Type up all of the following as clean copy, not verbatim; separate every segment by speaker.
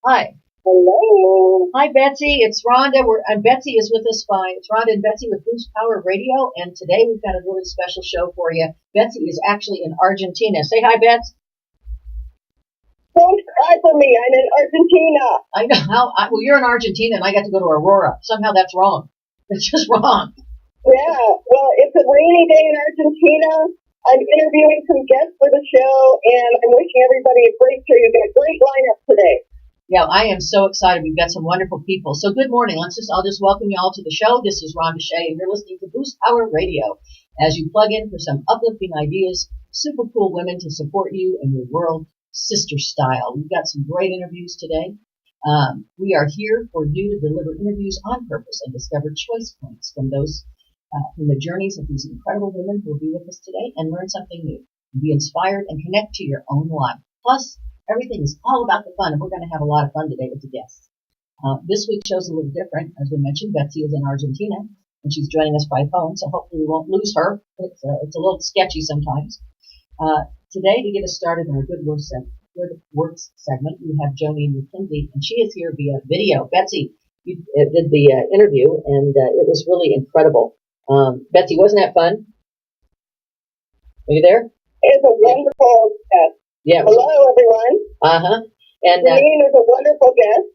Speaker 1: Hi.
Speaker 2: Hello.
Speaker 1: Hi, Betsy. It's Rhonda. And Betsy is with us fine. It's Rhonda and Betsy with Boost Power Radio. And today we've got a really special show for you. Betsy is actually in Argentina. Say hi, Bets.
Speaker 2: Don't cry for me. I'm in Argentina.
Speaker 1: I know. Well, you're in Argentina, and I got to go to Aurora. Somehow that's wrong. It's just wrong.
Speaker 2: Yeah. Well, it's a rainy day in Argentina. I'm interviewing some guests for the show, and I'm wishing everybody a great show. You've got a great lineup today.
Speaker 1: Yeah, I am so excited. We've got some wonderful people. So good morning. I'll just welcome you all to the show. This is Rhonda Shea, and you're listening to Boost Power Radio. As you plug in for some uplifting ideas, super cool women to support you and your world, sister style. We've got some great interviews today. We are here for you to deliver interviews on purpose and discover choice points from the journeys of these incredible women who will be with us today, and learn something new, be inspired, and connect to your own life. Plus, everything is all about the fun, and we're going to have a lot of fun today with the guests. This week's show's a little different. As we mentioned, Betsy is in Argentina, and she's joining us by phone, so hopefully we won't lose her. It's a little sketchy sometimes. Today, to get us started in our Good Works segment, we have Joni McKenzie, and she is here via video. Betsy, you did the interview, and it was really incredible. Betsy, wasn't that fun? Are you there?
Speaker 2: It's a wonderful guest.
Speaker 1: Yeah.
Speaker 2: Hello, everyone.
Speaker 1: Uh-huh. And
Speaker 2: Janine is a wonderful guest.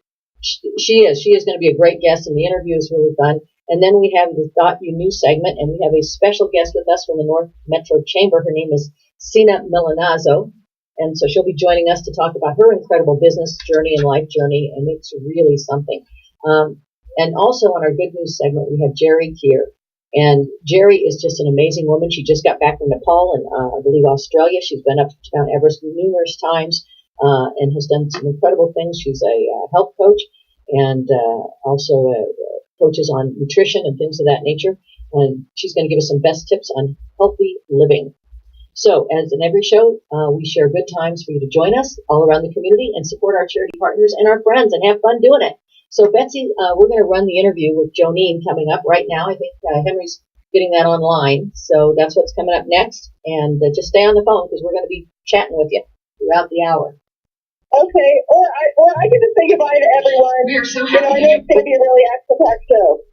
Speaker 1: She is. She is going to be a great guest, and the interview is really fun. And then we have the Thought You News segment, and we have a special guest with us from the North Metro Chamber. Her name is Sina Milanazzo, and so she'll be joining us to talk about her incredible business journey and life journey, and it's really something. And also on our Good News segment, we have Jerry Keir. And Jerry is just an amazing woman. She just got back from Nepal and I believe Australia. She's been up to Mount Everest numerous times and has done some incredible things. She's a health coach and also coaches on nutrition and things of that nature. And she's going to give us some best tips on healthy living. So, as in every show, we share good times for you to join us all around the community and support our charity partners and our friends and have fun doing it. So, Betsy, we're going to run the interview with Jonine coming up right now. I think Henry's getting that online. So that's what's coming up next. And just stay on the phone because we're going to be chatting with you throughout the hour.
Speaker 2: Okay. Or I get to say goodbye to everyone.
Speaker 3: We are so happy.
Speaker 2: I know it's going to be a really action-packed show.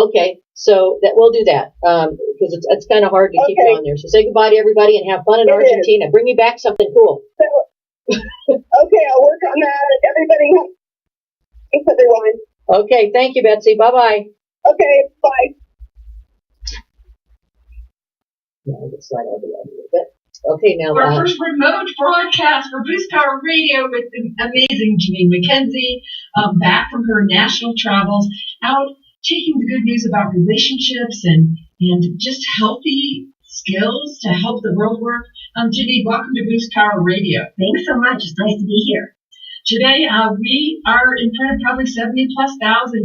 Speaker 1: Okay. So we'll do that because it's kind of hard to keep you on there. So say goodbye to everybody and have fun in Argentina. Bring me back something cool.
Speaker 2: So, okay, I'll work on that. Everybody. Thanks, everyone.
Speaker 1: Okay, thank you, Betsy. Bye-bye.
Speaker 2: Okay, bye.
Speaker 1: Yeah, I'll just slide over that a little bit. Okay, now
Speaker 3: our first remote broadcast for Boost Power Radio with the amazing Janine McKenzie, back from her national travels, out taking the good news about relationships and just healthy skills to help the world work. Janine, welcome to Boost Power Radio.
Speaker 4: Thanks so much. It's nice to be here.
Speaker 3: Today, we are in front of probably 70,000+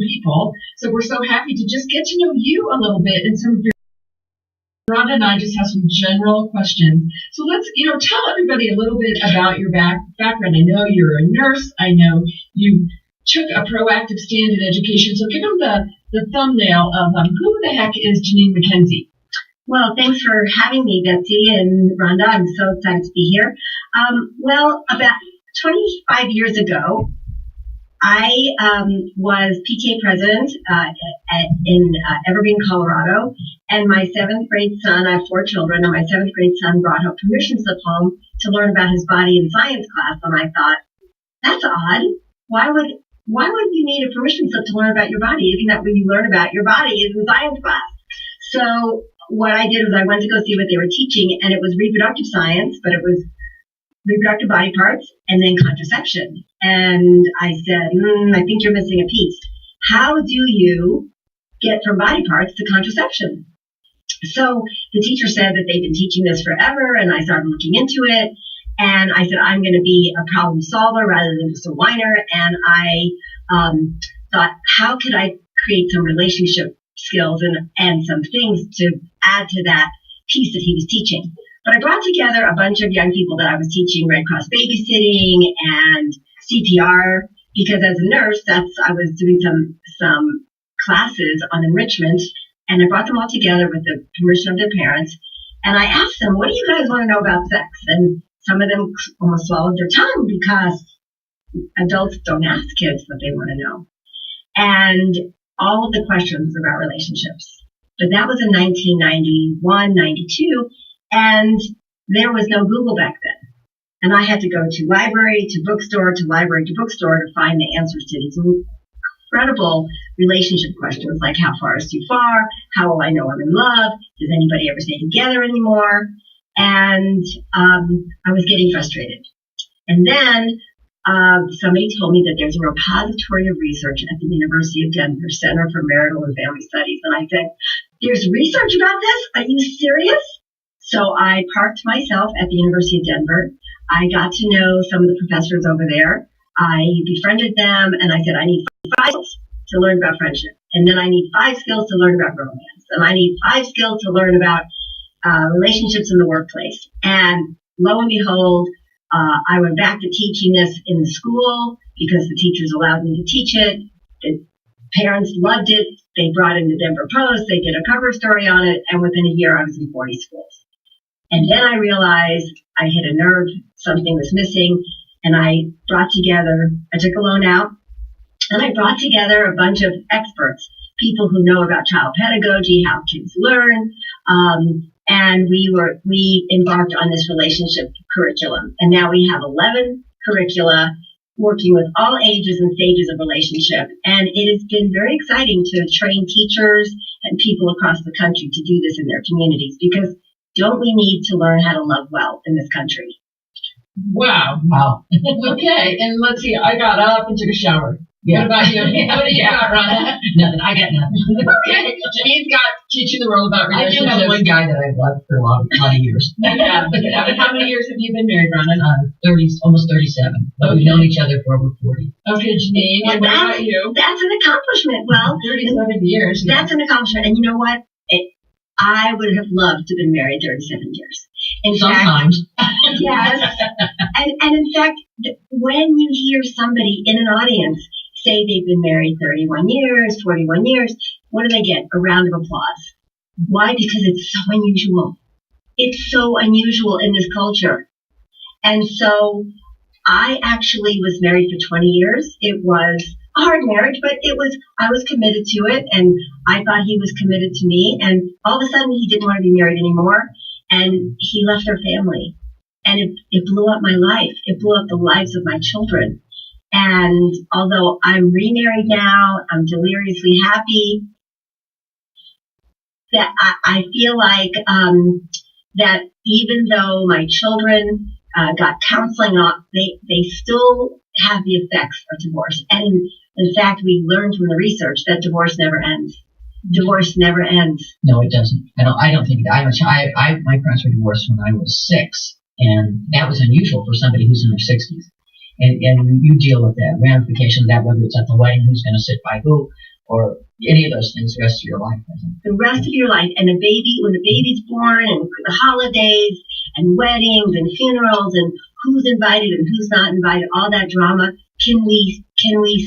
Speaker 3: people, so we're so happy to just get to know you a little bit and some of your. Rhonda and I just have some general questions. So let's, tell everybody a little bit about your background. I know you're a nurse. I know you took a proactive stand in education. So give them the thumbnail of who the heck is Janine McKenzie?
Speaker 4: Well, thanks for having me, Betsy and Rhonda. I'm so excited to be here. About 25 years ago, I was PTA president in Evergreen, Colorado, and my 7th grade son, I have 4 children, and my 7th grade son brought a permission slip home to learn about his body in science class, and I thought, that's odd. Why would you need a permission slip to learn about your body? Isn't that when you learn about your body is in science class? So what I did was I went to go see what they were teaching, and it was reproductive science, but it was reproductive body parts, and then contraception. And I said, I think you're missing a piece. How do you get from body parts to contraception? So the teacher said that they've been teaching this forever, and I started looking into it. And I said, I'm going to be a problem solver rather than just a whiner. And I thought, how could I create some relationship skills and some things to add to that piece that he was teaching? But I brought together a bunch of young people that I was teaching Red Cross babysitting and CPR, because as a nurse, I was doing some classes on enrichment, and I brought them all together with the permission of their parents. And I asked them, what do you guys want to know about sex? And some of them almost swallowed their tongue because adults don't ask kids what they want to know. And all of the questions about relationships. But that was in 1991, 92, and there was no Google back then. And I had to go to library, to bookstore, to library, to bookstore to find the answers to these incredible relationship questions like how far is too far, how will I know I'm in love, does anybody ever stay together anymore? And I was getting frustrated. And then somebody told me that there's a repository of research at the University of Denver Center for Marital and Family Studies. And I said, there's research about this? Are you serious? So I parked myself at the University of Denver. I got to know some of the professors over there. I befriended them, and I said, I need 5 skills to learn about friendship. And then I need 5 skills to learn about romance. And I need 5 skills to learn about relationships in the workplace. And lo and behold, I went back to teaching this in the school because the teachers allowed me to teach it. The parents loved it. They brought in the Denver Post. They did a cover story on it. And within a year, I was in 40 schools. And then I realized I hit a nerve, something was missing, and I took a loan out, and I brought together a bunch of experts, people who know about child pedagogy, how kids learn, and we embarked on this relationship curriculum. And now we have 11 curricula working with all ages and stages of relationship. And it has been very exciting to train teachers and people across the country to do this in their communities, because don't we need to learn how to love well in this country?
Speaker 3: Wow. Okay, and let's see, I got up and took a shower.
Speaker 5: Yeah.
Speaker 3: What about you? What do you got, Rhonda?
Speaker 5: Nothing. I got nothing.
Speaker 3: Okay, Janine's got teaching the world about
Speaker 5: I do
Speaker 3: relationships.
Speaker 5: have one guy that I've loved for a lot of years.
Speaker 3: Yeah. How many years have you been married, Rhonda?
Speaker 5: 30, almost 37. But we've known each other for over 40.
Speaker 3: Okay, Janine,
Speaker 4: Well,
Speaker 3: what about you?
Speaker 4: That's an accomplishment. Well,
Speaker 3: 37 years.
Speaker 4: that's an accomplishment. And you know what? I would have loved to have been married 37 years. In
Speaker 5: Sometimes.
Speaker 4: fact, yes. And in fact, when you hear somebody in an audience say they've been married 31 years, 41 years, what do they get? A round of applause. Why? Because it's so unusual. It's so unusual in this culture. And so I actually was married for 20 years. It was a hard marriage, but I was committed to it, and I thought he was committed to me. And all of a sudden he didn't want to be married anymore, and he left our family. And it blew up my life. It blew up the lives of my children. And although I'm remarried now, I'm deliriously happy, that I feel like that even though my children got counseling, they still have the effects of divorce. And in fact, we learned from the research that divorce never ends. Divorce never ends.
Speaker 5: No, it doesn't. I don't think that. My parents were divorced when I was 6, and that was unusual for somebody who's in their 60s. And you deal with that ramification of that, whether it's at the wedding, who's going to sit by who, or any of those things the rest of your life, I think.
Speaker 4: The rest of your life. And when the baby's born, and the holidays, and weddings, and funerals, and who's invited and who's not invited, all that drama, can we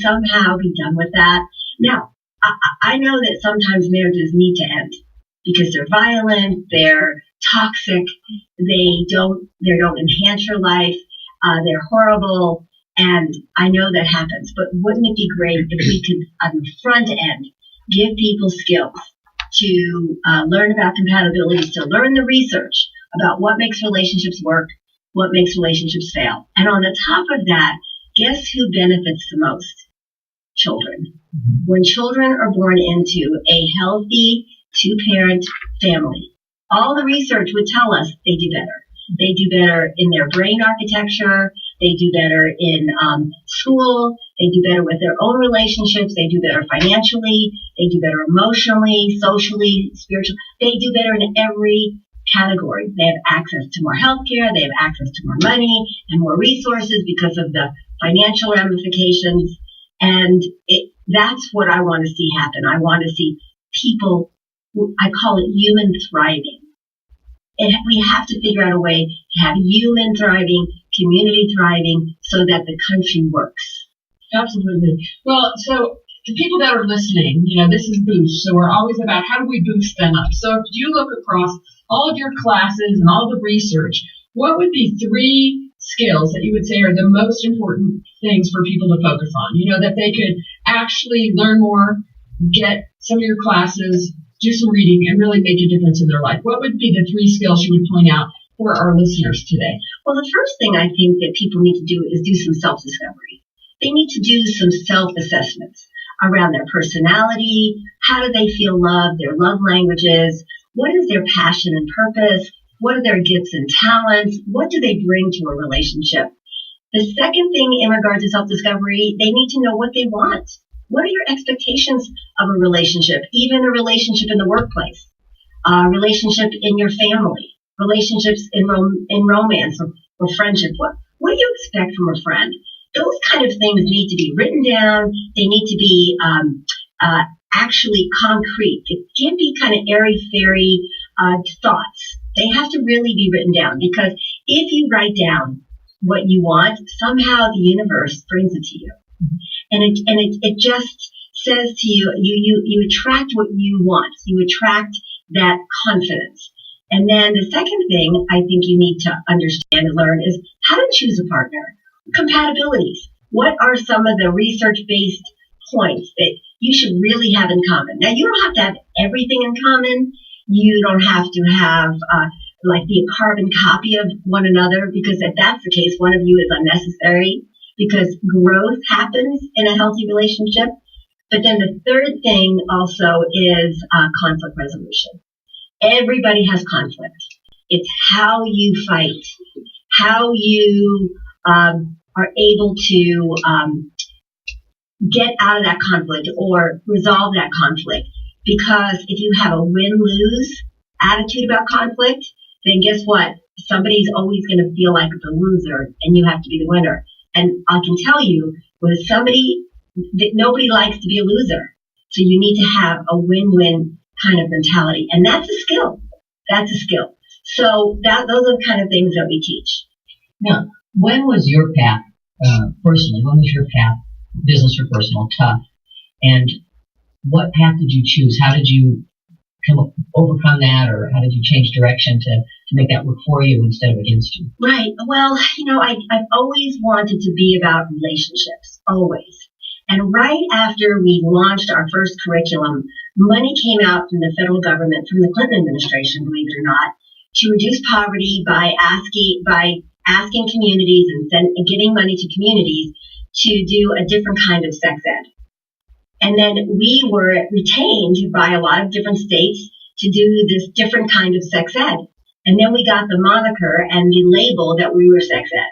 Speaker 4: somehow be done with that? Now, I know that sometimes marriages need to end because they're violent, they're toxic, they don't enhance your life, they're horrible, and I know that happens. But wouldn't it be great if we could, on the front end, give people skills to learn about compatibilities, to learn the research about what makes relationships work, what makes relationships fail. And on the top of that, guess who benefits the most? Children. When children are born into a healthy 2-parent family, all the research would tell us they do better. They do better in their brain architecture. They do better in school. They do better with their own relationships. They do better financially. They do better emotionally, socially, spiritually. They do better in every category. They have access to more health care. They have access to more money and more resources because of the financial ramifications. And that's what I want to see happen. I want to see people, I call it human thriving. We have to figure out a way to have human thriving, community thriving, so that the country works.
Speaker 3: Absolutely. Well, so the people that are listening, this is Boost, so we're always about how do we boost them up. So if you look across all of your classes and all the research, what would be 3 skills that you would say are the most important things for people to focus on? You know, that they could actually learn more, get some of your classes, do some reading, and really make a difference in their life. What would be the 3 skills you would point out for our listeners today?
Speaker 4: Well, the first thing I think that people need to do is do some self-discovery. They need to do some self-assessments around their personality. How do they feel loved? Their love languages. What is their passion and purpose? What are their gifts and talents? What do they bring to a relationship? The second thing in regards to self-discovery, they need to know what they want. What are your expectations of a relationship, even a relationship in the workplace, a relationship in your family, relationships in romance or friendship? What do you expect from a friend? Those kind of things need to be written down. They need to be actually concrete. It can't be kind of airy-fairy thoughts. They have to really be written down, because if you write down what you want, somehow the universe brings it to you. And it just says to you, you attract what you want. You attract that confidence. And then the second thing I think you need to understand and learn is how to choose a partner. Compatibilities. What are some of the research-based points that you should really have in common? Now, you don't have to have everything in common. You don't have to have be a carbon copy of one another, because if that's the case, one of you is unnecessary, because growth happens in a healthy relationship. But then the third thing also is conflict resolution. Everybody has conflict. It's how you fight, how you are able to get out of that conflict or resolve that conflict. Because if you have a win-lose attitude about conflict, then guess what? Somebody's always going to feel like the loser, and you have to be the winner. And I can tell you, with somebody, that nobody likes to be a loser. So you need to have a win-win kind of mentality. And that's a skill. That's a skill. So those are the kind of things that we teach.
Speaker 5: Now, when was your path, personally, when was your path, business or personal, tough? And what path did you choose? How did you overcome that, or how did you change direction to make that work for you instead of against you?
Speaker 4: Right. Well, I've always wanted to be about relationships, always. And right after we launched our first curriculum, money came out from the federal government, from the Clinton administration, believe it or not, to reduce poverty by asking communities and giving money to communities to do a different kind of sex ed. And then we were retained by a lot of different states to do this different kind of sex ed. And then we got the moniker and the label that we were sex ed.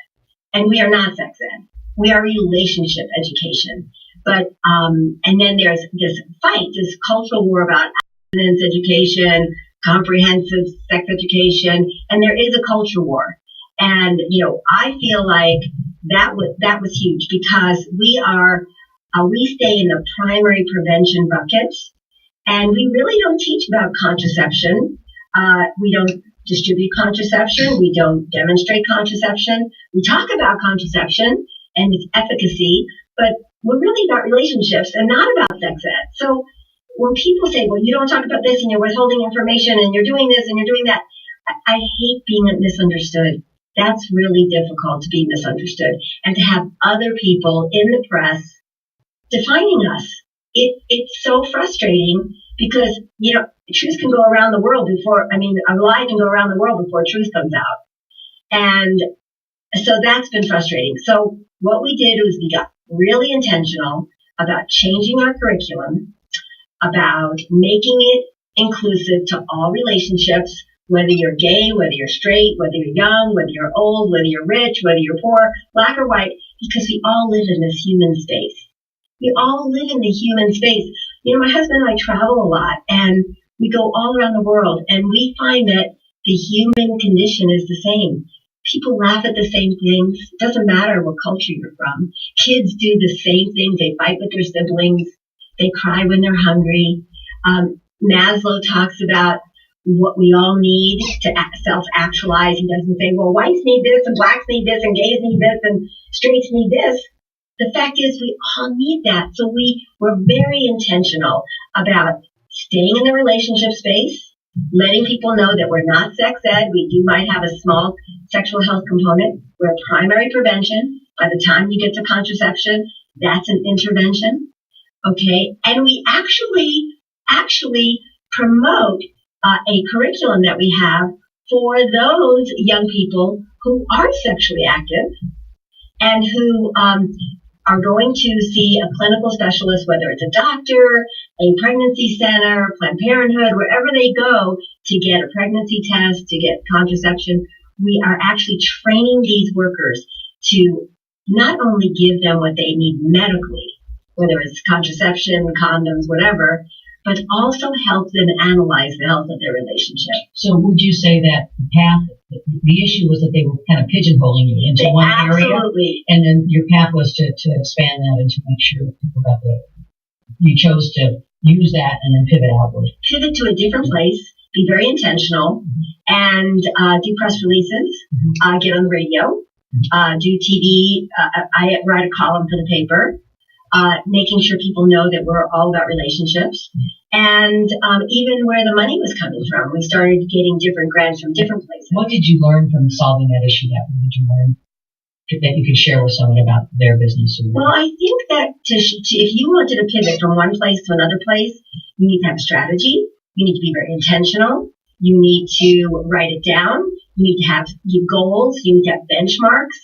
Speaker 4: And we are not sex ed. We are relationship education. But, and then there's this fight, this cultural war about abstinence education, comprehensive sex education, and there is a culture war. And, I feel like that was huge, because we stay in the primary prevention buckets, and we really don't teach about contraception. We don't distribute contraception. We don't demonstrate contraception. We talk about contraception and its efficacy, but we're really about relationships and not about sex ed. So when people say, well, you don't talk about this and you're withholding information and you're doing this and you're doing that, I hate being misunderstood. That's really difficult, to be misunderstood, and to have other people in the press defining us. It's so frustrating, because, truth can go around the world a lie can go around the world before truth comes out. And so that's been frustrating. So what we did was we got really intentional about changing our curriculum, about making it inclusive to all relationships, whether you're gay, whether you're straight, whether you're young, whether you're old, whether you're rich, whether you're poor, black or white, because we all live in this human space. We all live in the human space. My husband and I travel a lot, and we go all around the world, and we find that the human condition is the same. People laugh at the same things. It doesn't matter what culture you're from. Kids do the same things. They fight with their siblings. They cry when they're hungry. Maslow talks about what we all need to self-actualize. He doesn't say, well, whites need this, and blacks need this, and gays need this, and straights need this. The fact is, we all need that. So we were very intentional about staying in the relationship space, letting people know that we're not sex ed. We might have a small sexual health component. We're primary prevention. By the time you get to contraception, that's an intervention. Okay. And we actually promote a curriculum that we have for those young people who are sexually active and who are going to see a clinical specialist, whether it's a doctor, a pregnancy center, Planned Parenthood, wherever they go to get a pregnancy test, to get contraception. We are actually training these workers to not only give them what they need medically, whether it's contraception, condoms, whatever, but also help them analyze the health of their relationship.
Speaker 5: So would you say that the issue was that they were kind of pigeonholing you into one area?
Speaker 4: Absolutely.
Speaker 5: And then your path was to expand that and to make sure that people got you chose to use that and then pivot outward.
Speaker 4: Pivot to a different place, be very intentional, and do press releases, get on the radio, do TV. I write a column for the paper. Making sure people know that we're all about relationships, and even where the money was coming from. We started getting different grants from different places.
Speaker 5: What did you learn from solving that issue? Did you learn that you could share with someone about their business?
Speaker 4: Well, I think that if you wanted to pivot from one place to another place, you need to have a strategy. You need to be very intentional. You need to write it down. You need to have goals. You need to have benchmarks.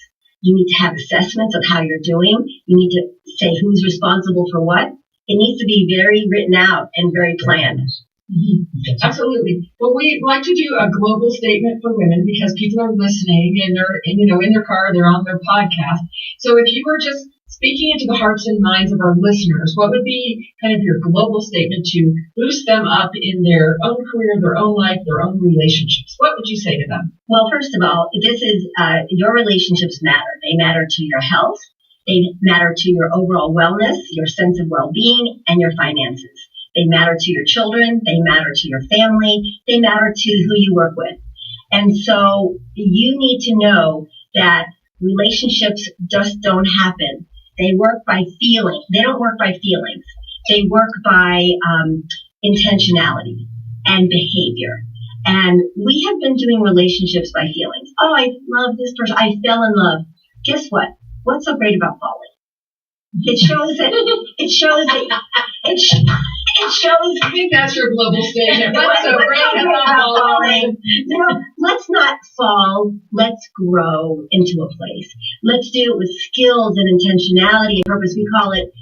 Speaker 4: You need to have assessments of how you're doing. You need to say who's responsible for what. It needs to be very written out and very planned.
Speaker 3: Mm-hmm. Absolutely. Well, we like to do a global statement for women because people are listening and they're, in their car, they're on their podcast. So if you were just speaking into the hearts and minds of our listeners, what would be kind of your global statement to boost them up in their own career, their own life, their own relationships? What would you say to them?
Speaker 4: Well, first of all, this is your relationships matter. They matter to your health. They matter to your overall wellness, your sense of well-being, and your finances. They matter to your children. They matter to your family. They matter to who you work with. And so you need to know that relationships just don't happen. They work by feeling. They don't work by feelings. They work by intentionality and behavior. And we have been doing relationships by feelings. Oh, I love this person. I fell in love. Guess what? What's so great about falling? It shows that.
Speaker 3: I think that's your global statement. What's so great about falling?
Speaker 4: Let's not fall. Let's grow into a place. Let's do it with skills and intentionality and purpose. We call it,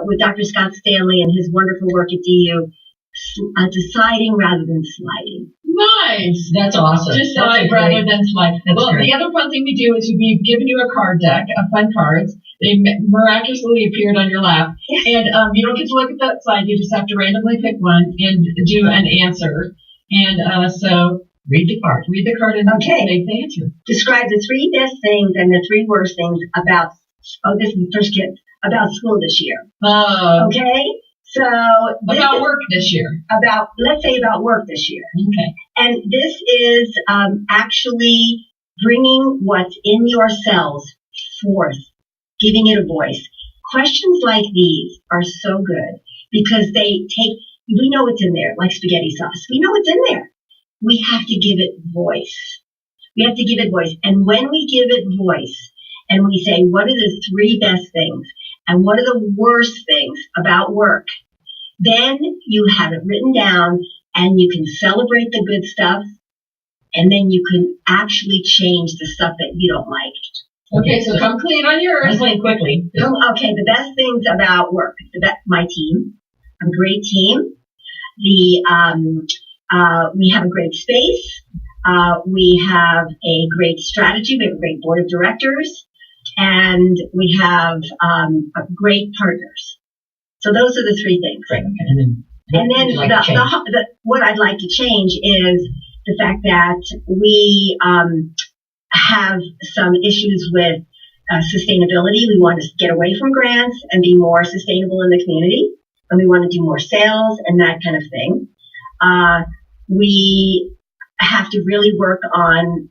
Speaker 4: with Dr. Scott Stanley and his wonderful work at DU, deciding rather than sliding.
Speaker 3: Nice.
Speaker 5: That's awesome.
Speaker 3: Decide rather than slide. Well,
Speaker 5: great.
Speaker 3: The other fun thing we do is we've given you a card deck of fun cards. They miraculously appeared on your lap. And you don't get to look at that side. You just have to randomly pick one and do an answer. And so read the card. Read the card and make the answer.
Speaker 4: Describe the three best things and the three worst things about, this is the first kid, about school this year. Okay? So
Speaker 3: about work this year.
Speaker 4: Let's say about work this year.
Speaker 3: Okay.
Speaker 4: And this is actually bringing what's in yourselves forth, giving it a voice. Questions like these are so good because we know what's in there, like spaghetti sauce. We know what's in there. We have to give it voice. We have to give it voice. And when we give it voice and we say, what are the three best things and what are the worst things about work? Then you have it written down and you can celebrate the good stuff and then you can actually change the stuff that you don't like.
Speaker 3: Okay, so come clean on yours.
Speaker 5: Come clean quickly.
Speaker 4: Okay, the best things about work. My team. I'm a great team. We have a great space. We have a great strategy. We have a great board of directors. And we have great partners. So those are the three things.
Speaker 5: Right.
Speaker 4: And then what I'd like to change is the fact that we have some issues with sustainability. We want to get away from grants and be more sustainable in the community. And we want to do more sales and that kind of thing. We have to really work on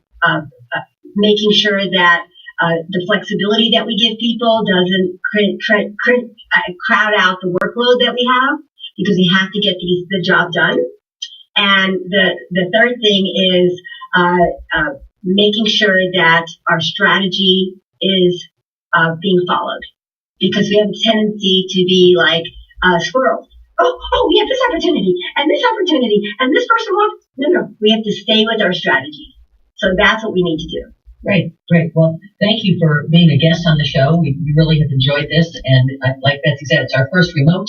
Speaker 4: making sure that the flexibility that we give people doesn't crowd out the workload that we have, because we have to get the job done. And the third thing is making sure that our strategy is being followed, because we have a tendency to be like squirrels. Oh, we have this opportunity and this opportunity and this person wants. No, we have to stay with our strategy. So that's what we need to do.
Speaker 5: Great. Well, thank you for being a guest on the show. We really have enjoyed this, and like Betsy said, it's our first remote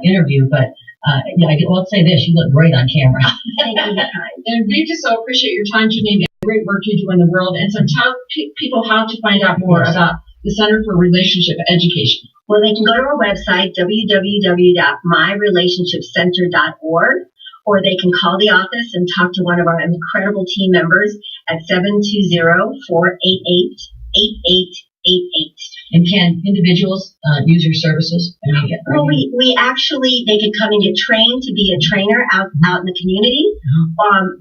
Speaker 5: interview, but I'll say this, you look great on camera.
Speaker 4: Thank you.
Speaker 3: And we just so appreciate your time, Janine, and the great work you do in the world. And so tell people how to find out more about the Center for Relationship Education.
Speaker 4: Well, they can go to our website, www.myrelationshipcenter.org, or they can call the office and talk to one of our incredible team members at 720-488-8888.
Speaker 5: And can individuals use your services?
Speaker 4: Well, we actually, they could come and get trained to be a trainer out in the community.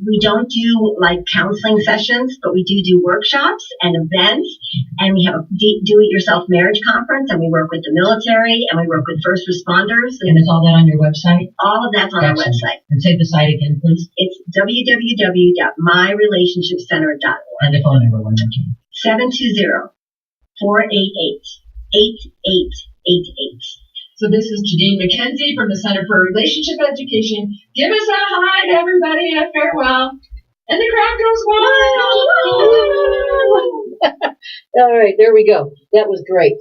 Speaker 4: We don't do like counseling sessions, but we do workshops and events, and we have a do-it-yourself marriage conference, and we work with the military, and we work with first responders.
Speaker 5: And is all that on your website?
Speaker 4: All of that's on our website.
Speaker 5: And say the site again, please.
Speaker 4: It's www.myrelationshipcenter.org.
Speaker 5: And the phone number one more time.
Speaker 4: 720-488-8888.
Speaker 3: So this is Janine McKenzie from the Center for Relationship Education. Give us a hi to everybody and a farewell. And the crowd goes wild.
Speaker 1: All right, there we go. That was great.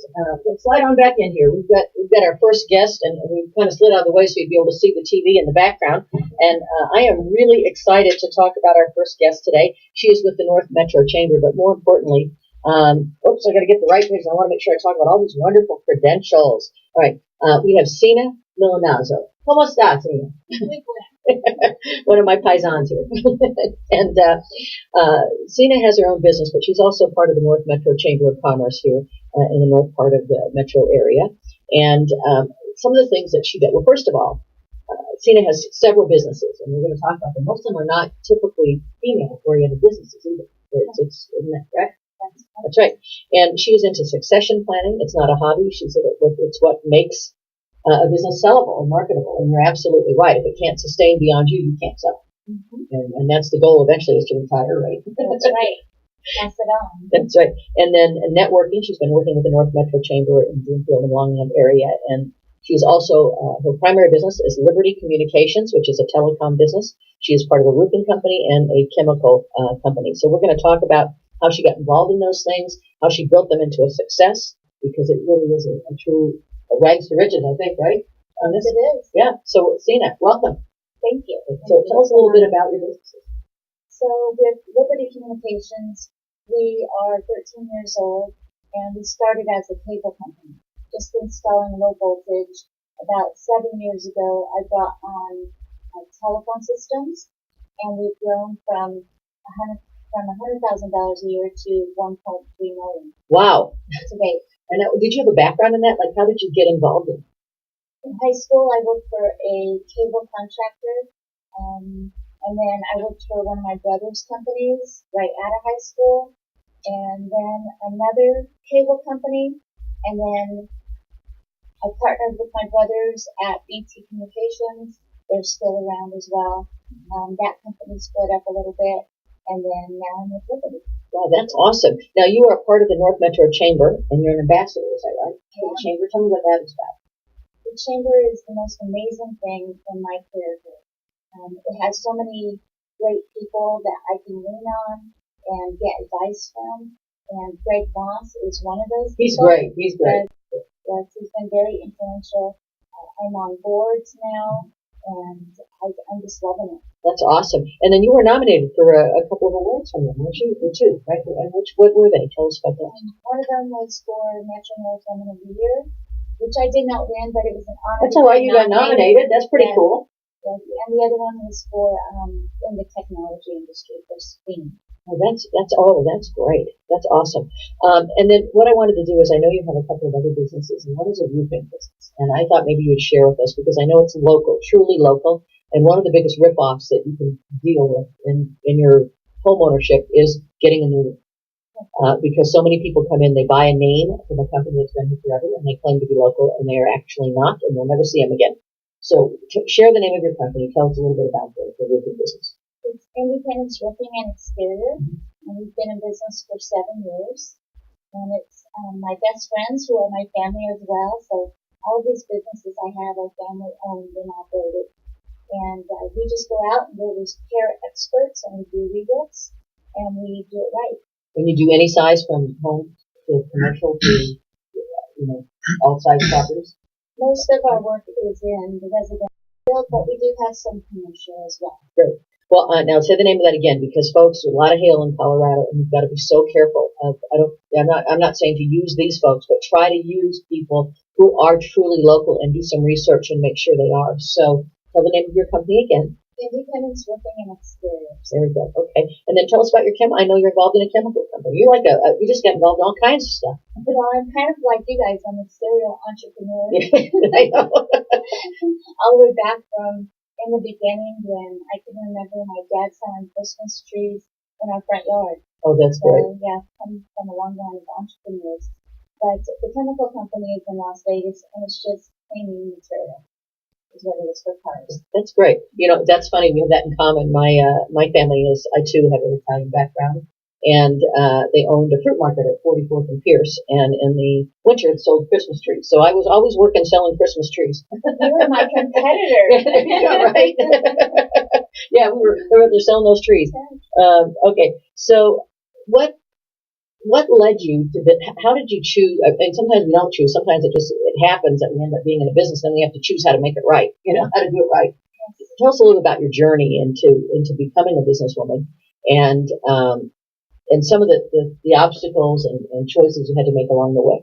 Speaker 1: Let's slide on back in here. We've got our first guest, and we've kind of slid out of the way so you'd be able to see the TV in the background. And I am really excited to talk about our first guest today. She is with the North Metro Chamber, but more importantly, I got to get the right page. I want to make sure I talk about all these wonderful credentials. All right, we have Sina Milanazzo. ¿Cómo estás, Sina? One of my paisans here. And Sina has her own business, but she's also part of the North Metro Chamber of Commerce here in the north part of the metro area. And some of the things that she did, well, first of all, Sina has several businesses, and we're going to talk about them. Most of them are not typically female-oriented businesses either. Isn't that correct? That's right. And she's into succession planning. It's not a hobby. It's what makes a business sellable and marketable. And you're absolutely right. If it can't sustain beyond you, you can't sell. Mm-hmm. And that's the goal eventually, is to retire, right?
Speaker 6: That's right. Pass it on.
Speaker 1: That's right. And then networking. She's been working with the North Metro Chamber in Bloomfield and Longland area. And she's also, her primary business is Liberty Communications, which is a telecom business. She is part of a roofing company and a chemical company. So we're going to talk about how she got involved in those things, how she built them into a success, because it really is a true rags to riches, I think, right?
Speaker 6: Yes, it is.
Speaker 1: Yeah. So, Sina, welcome.
Speaker 6: Thank you.
Speaker 1: So, tell us a little bit about your businesses.
Speaker 6: So, with Liberty Communications, we are 13 years old, and we started as a cable company, just installing low voltage. About 7 years ago, I brought on telephone systems, and we've grown from $100,000 a year to $1.3 million.
Speaker 1: Wow.
Speaker 6: That's great.
Speaker 1: And did you have a background in that? Like, how did you get involved in it?
Speaker 6: In high school, I worked for a cable contractor, and then I worked for one of my brother's companies right out of high school, and then another cable company, and then I partnered with my brothers at BT Communications. They're still around as well. That company split up a little bit. And then now I'm with Liberty.
Speaker 1: Wow, that's awesome. Now, you are part of the North Metro Chamber, and you're an ambassador, is that right?
Speaker 6: Yeah.
Speaker 1: The Chamber. Tell me what that is about.
Speaker 6: The Chamber is the most amazing thing in my career here. It has so many great people that I can lean on and get advice from. And Greg Moss is one of those
Speaker 1: He's
Speaker 6: people.
Speaker 1: great. He's great.
Speaker 6: Yes, he's been very influential. I'm on boards now, and I'm just loving it.
Speaker 1: That's awesome. And then you were nominated for a couple of awards from them, weren't you? Or two, right? And what were they? Tell us about that.
Speaker 6: One of them was for Metro North Woman of the Year, which I did not win, but it was an honor.
Speaker 1: That's all right. You got nominated. That's pretty cool.
Speaker 6: Yes, and the other one was for in the technology industry for STEAM.
Speaker 1: Oh, that's great. That's awesome. And then what I wanted to do is, I know you have a couple of other businesses, and one is a roofing business. And I thought maybe you would share with us, because I know it's local, truly local. And one of the biggest ripoffs that you can deal with in your home ownership is getting a new roof. Because so many people come in, they buy a name from a company that's been here forever, and they claim to be local, and they are actually not, and you'll never see them again. So share the name of your company. Tell us a little bit about the roofing business.
Speaker 6: It's Independence Roofing and Exterior, and we've been in business for 7 years. And it's my best friends who are my family as well. So all of these businesses I have are family owned and operated. And we just go out and we're repair experts and we do rebuilds and we do it right.
Speaker 1: And you do any size from home to commercial to, all size properties?
Speaker 6: Most of our work is in the residential field, but we do have some commercial as well.
Speaker 1: Great. Well, now say the name of that again, because folks, there's a lot of hail in Colorado, and you've got to be so careful. I'm not saying to use these folks, but try to use people who are truly local and do some research and make sure they are. So, tell the name of your company again.
Speaker 6: Independence Roofing and Exterior.
Speaker 1: There we go. Okay, and then tell us about your I know you're involved in a chemical company. You're like you just get involved in all kinds of stuff.
Speaker 6: Well, I'm kind of like you guys. I'm a serial entrepreneur.
Speaker 1: I know.
Speaker 6: All the way back from in the beginning when I can remember my dad selling Christmas trees in our front yard.
Speaker 1: Oh, that's
Speaker 6: So,
Speaker 1: great.
Speaker 6: yeah, come from a long line of entrepreneurs. But the chemical company is in Las Vegas, and it's just cleaning material is what it is for cars.
Speaker 1: That's great. That's funny. We have that in common. My family I too have an Italian background, and they owned a fruit market at 44th and Pierce, and in the winter it sold Christmas trees. So I was always working selling Christmas trees.
Speaker 6: You were my competitor.
Speaker 1: There you go, right? Yeah, they're selling those trees. Okay, so what led you to how did you choose? And sometimes we don't choose. Sometimes it happens that we end up being in a business, and we have to choose how to make it right. How to do it right. Tell us a little about your journey into becoming a businesswoman, and some of the obstacles and choices you had to make along the way.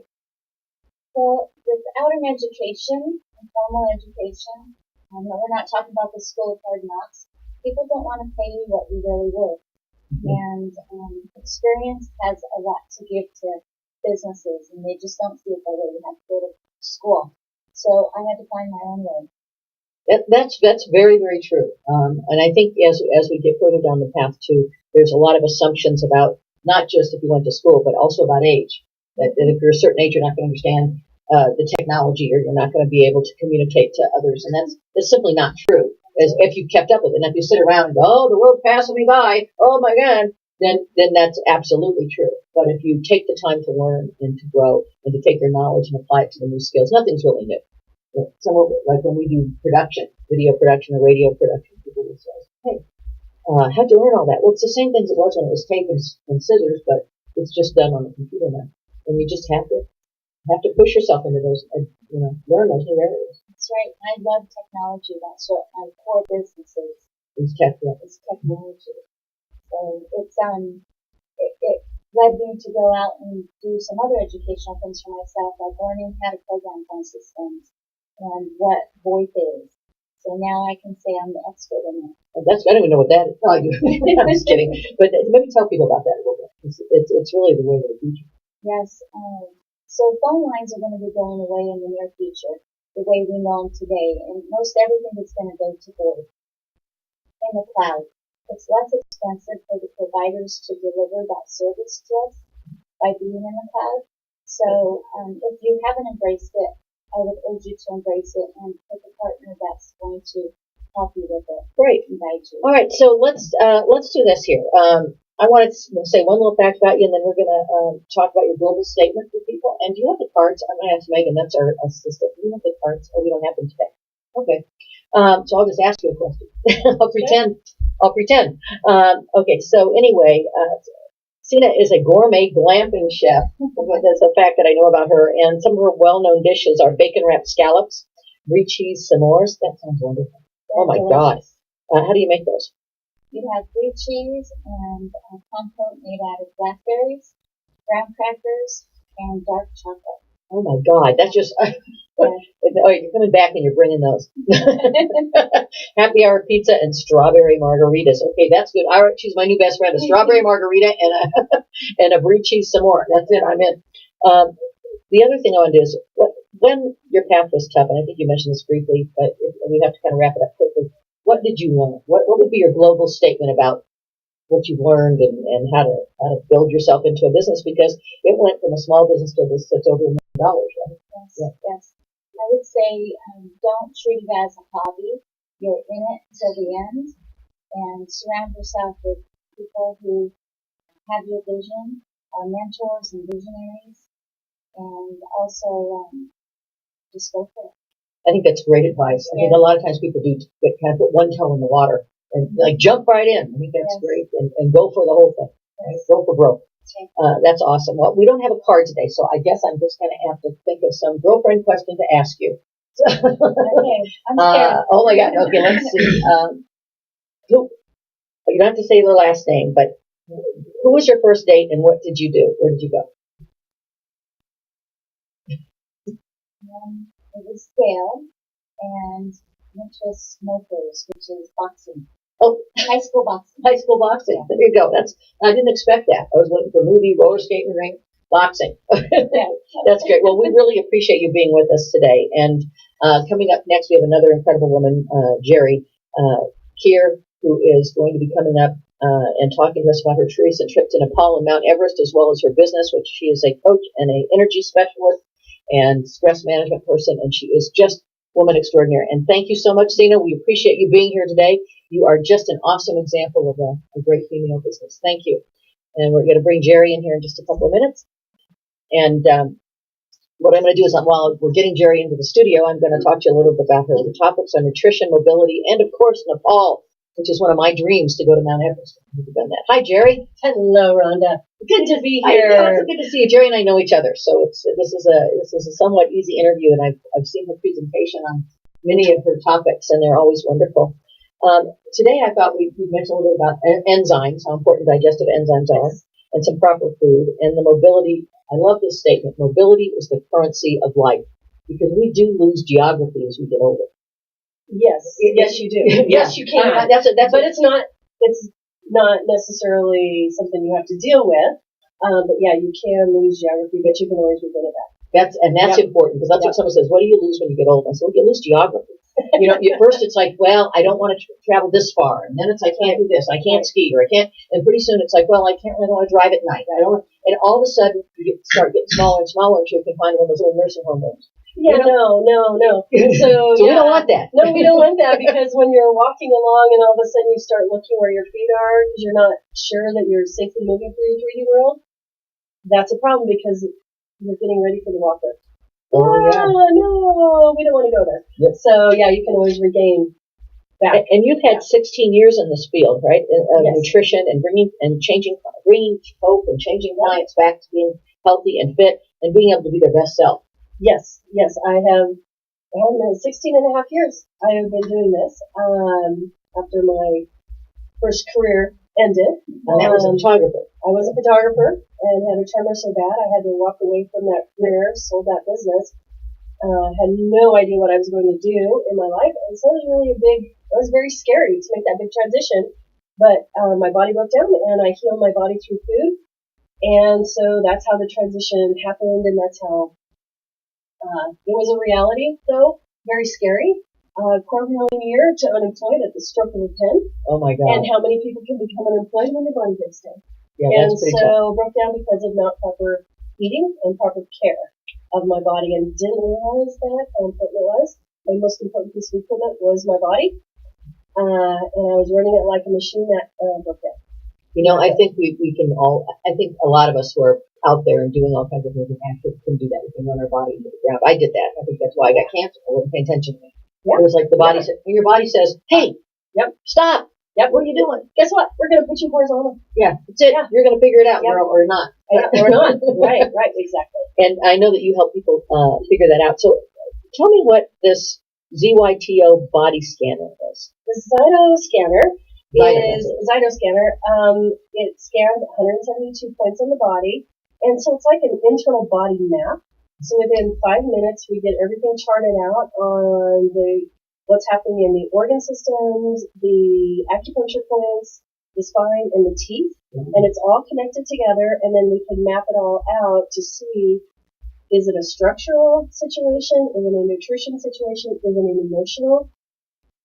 Speaker 6: Well, without an education, a formal education, we're not talking about the school of hard knocks. People don't want to pay you what you really worth. And experience has a lot to give to businesses, and they just don't see it that way. You have to go to school. So I had to find my own way.
Speaker 1: That's very, very true. And I think as we get further down the path too, there's a lot of assumptions about not just if you went to school, but also about age. That if you're a certain age, you're not going to understand the technology, or you're not going to be able to communicate to others, and that's simply not true. As if you kept up with it, and if you sit around and go, "Oh, the world's passing me by," oh my God, then that's absolutely true. But if you take the time to learn and to grow and to take your knowledge and apply it to the new skills, nothing's really new. Some of it, like when we do production, video production or radio production, people will say, "Hey, how'd you learn all that?" Well, it's the same thing as it was when it was tape and scissors, but it's just done on the computer now. And you just have to push yourself into those, learn those new areas.
Speaker 6: That's right. I love technology. That's what my core business is.
Speaker 1: It's tech, yeah.
Speaker 6: It's technology. So it led me to go out and do some other educational things for myself, like learning how to program phone systems and what VoIP is. So now I can say I'm the expert in it.
Speaker 1: I don't even know what that is. No, I do. I'm just kidding. But maybe tell people about that a little bit. It's really the way of the future.
Speaker 6: Yes. So phone lines are going to be going away in the near future, the way we know them today, and most everything is going to go to VoIP in the cloud. It's less expensive for the providers to deliver that service to us by being in the cloud. So if you haven't embraced it, I would urge you to embrace it and pick a partner that's going to help you with it.
Speaker 1: Great.
Speaker 6: And guide you.
Speaker 1: All right, so let's do this here. I want to say one little fact about you, and then we're going to talk about your global statement for people. And do you have the cards? I'm going to ask Megan. That's our assistant. Do you have the cards? Oh, we don't have them today. Okay. So I'll just ask you a question. I'll pretend. Okay. So anyway, Sina is a gourmet glamping chef. That's a fact that I know about her. And some of her well-known dishes are bacon wrapped scallops, brie cheese s'mores. That sounds wonderful. Oh my God. How do you make those?
Speaker 6: You have brie cheese and a compote made out of blackberries, graham crackers, and dark chocolate.
Speaker 1: Oh my God, that's just. Oh, you're coming back and you're bringing those. Happy hour pizza and strawberry margaritas. Okay, that's good. All right, she's my new best friend. A strawberry margarita and a brie cheese some more. That's it. I'm in. The other thing I want to do is when your path was tough, and I think you mentioned this briefly, but we have to kind of wrap it up quickly. What did you learn? What would be your global statement about what you've learned and how to build yourself into a business? Because it went from a small business to a business that's over $1 million, right?
Speaker 6: Yes. I would say don't treat it as a hobby. You're in it till the end, and surround yourself with people who have your vision, are mentors and visionaries, and also just go for it.
Speaker 1: I think that's great advice. I think a lot of times people do get kind of put one toe in the water and like jump right in. I think that's great and go for the whole thing. Right? Go for broke. That's awesome. Well, we don't have a card today, so I guess I'm just going to have to think of some girlfriend question to ask you.
Speaker 6: Okay, I'm scared.
Speaker 1: Oh my God. Okay, let's see. Who? You don't have to say their last name, but who was your first date and what did you do? Where did you go?
Speaker 6: It was Gail, and went to Smokers, which is boxing.
Speaker 1: Oh,
Speaker 6: High school boxing.
Speaker 1: high school boxing. There you go. I didn't expect that. I was waiting for movie, roller skating rink, boxing. That's great. Well, we really appreciate you being with us today. And coming up next, we have another incredible woman, Jerry Keir, who is going to be coming up and talking to us about her recent trip to Nepal and Mount Everest, as well as her business, which she is a coach and an energy specialist and stress management person, and she is just woman extraordinary. And thank you so much, Zena. We appreciate you being here today. You are just an awesome example of a great female business. Thank you. And we're going to bring Jerry in here in just a couple of minutes. And what I'm going to do is, while we're getting Jerry into the studio, I'm going to talk to you a little bit about her. The topics are nutrition, mobility, and of course, Nepal, which is one of my dreams to go to Mount Everest. Have you done that? Hi, Jerry.
Speaker 7: Hello, Rhonda. Good to be
Speaker 1: I
Speaker 7: here.
Speaker 1: know, it's good to see you. Jerry and I know each other, so this is a somewhat easy interview, and I've seen her presentation on many of her topics, and they're always wonderful. Today, I thought we'd mention a little bit about enzymes, how important digestive enzymes are, and some proper food, and the mobility. I love this statement: mobility is the currency of life, because we do lose geography as we get older.
Speaker 7: Yes, yes, you do. Yes, you can. But it's not necessarily something you have to deal with. But yeah, you can lose geography, but you can always regain it back.
Speaker 1: That's important, because that's what someone says. What do you lose when you get old? I said, well, you lose geography. First it's like, well, I don't want to travel this far, and then it's I can't do this, I can't ski, or I can't, and pretty soon it's like, well, I don't want to drive at night. And all of a sudden you start getting smaller and smaller until you can find one of those little nursing home rooms.
Speaker 7: Yeah, no. So
Speaker 1: we don't want that.
Speaker 7: No, we don't want that, because when you're walking along and all of a sudden you start looking where your feet are because you're not sure that you're safely moving through your 3D world, that's a problem because you're getting ready for the walker.
Speaker 1: Oh, yeah.
Speaker 7: No, we don't want to go there.
Speaker 1: Yep.
Speaker 7: So yeah, you can always regain back.
Speaker 1: And you've had 16 years in this field, right? Of nutrition and bringing hope and changing clients back to being healthy and fit and being able to be their best self.
Speaker 7: Yes, I have 16 and a half years I have been doing this, after my first career ended.
Speaker 1: And that was a photographer.
Speaker 7: I was a photographer and had a tremor so bad I had to walk away from that career, sold that business, had no idea what I was going to do in my life, and so it was very scary to make that big transition, but my body broke down and I healed my body through food, and so that's how the transition happened, and that's how it was a reality, though, very scary. $250,000 a year to unemployed at the stroke of a pen.
Speaker 1: Oh my God.
Speaker 7: And how many people can become unemployed when their body breaks down?
Speaker 1: Yeah,
Speaker 7: and
Speaker 1: that's pretty
Speaker 7: so broke down because of not proper eating and proper care of my body, and didn't realize that how important it was. My most important piece of equipment was my body, and I was running it like a machine that broke down.
Speaker 1: I think we can all. I think a lot of us who are out there and doing all kinds of things active can do that. We can run our body into the ground. I did that. I think that's why I got cancer. I wasn't paying attention to it. It was like the body said, when your body says, "Hey, stop! What are you doing?
Speaker 7: Guess what? We're going to put you horizontal."
Speaker 1: Yeah, that's it. Yeah. You're going to figure it out, girl, or not.
Speaker 7: Or not. Right, exactly.
Speaker 1: And I know that you help people figure that out. So tell me what this ZYTO body scanner is.
Speaker 7: The Zyto scanner is Zyto scanner. It scans 172 points on the body, and so it's like an internal body map. So within 5 minutes, we get everything charted out on what's happening in the organ systems, the acupuncture points, the spine, and the teeth, and it's all connected together. And then we can map it all out to see: is it a structural situation? Is it a nutrition situation? Is it an emotional?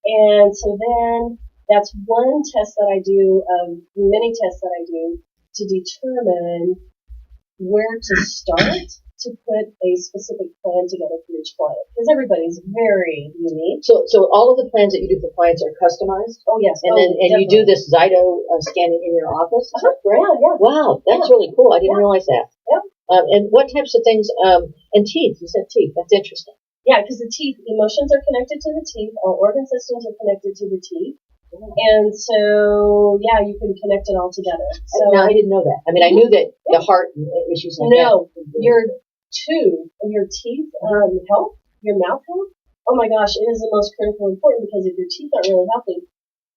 Speaker 7: And so then that's one test that I do of many tests that I do to determine where to start to put a specific plan together for each client because everybody's very unique.
Speaker 1: So all of the plans that you do for clients are customized?
Speaker 7: Oh yes.
Speaker 1: And you do this Zyto scanning in your office? Is that correct?
Speaker 7: Yeah.
Speaker 1: Wow, that's really cool. I didn't realize that.
Speaker 7: Yep.
Speaker 1: And what types of things, and teeth, you said teeth, that's interesting.
Speaker 7: Yeah, because the teeth, emotions are connected to the teeth, all organ systems are connected to the teeth. And so, yeah, you can connect it all together. So,
Speaker 1: no, I didn't know that. I mean, I knew that the heart issues like that.
Speaker 7: No, your teeth health, your mouth health, oh my gosh, it is the most critical and important because if your teeth aren't really healthy,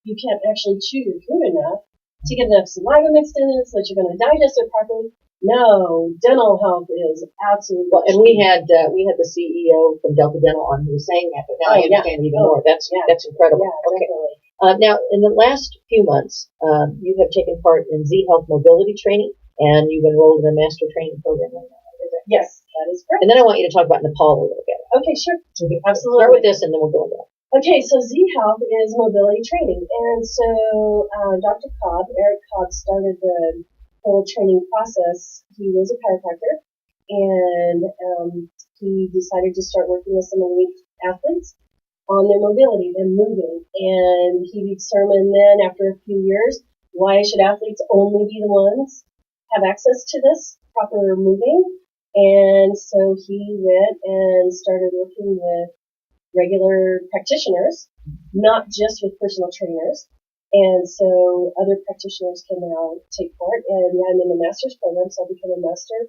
Speaker 7: you can't actually chew your food enough to get enough saliva mixed in it so that you're going to digest it properly. No, dental health is absolutely.
Speaker 1: Well, and we had the CEO from Delta Dental on who was saying that, but now I understand even more. That's incredible.
Speaker 7: Yeah,
Speaker 1: okay.
Speaker 7: Definitely.
Speaker 1: Now, in the last few months, you have taken part in Z Health mobility training, and you've enrolled in a master training program.
Speaker 7: Yes, that is correct.
Speaker 1: And then I want you to talk about Nepal a little bit.
Speaker 7: Okay, sure. Absolutely.
Speaker 1: Start with this, and then we'll go into that.
Speaker 7: Okay, so Z Health is mobility training, and so Dr. Eric Cobb, started the whole training process. He was a chiropractor, and he decided to start working with some elite athletes on their mobility and moving. And he determined then, after a few years, why should athletes only be the ones have access to this proper moving? And so he went and started working with regular practitioners, not just with personal trainers. And so other practitioners can now take part. And I'm in the master's program, so I'll become a master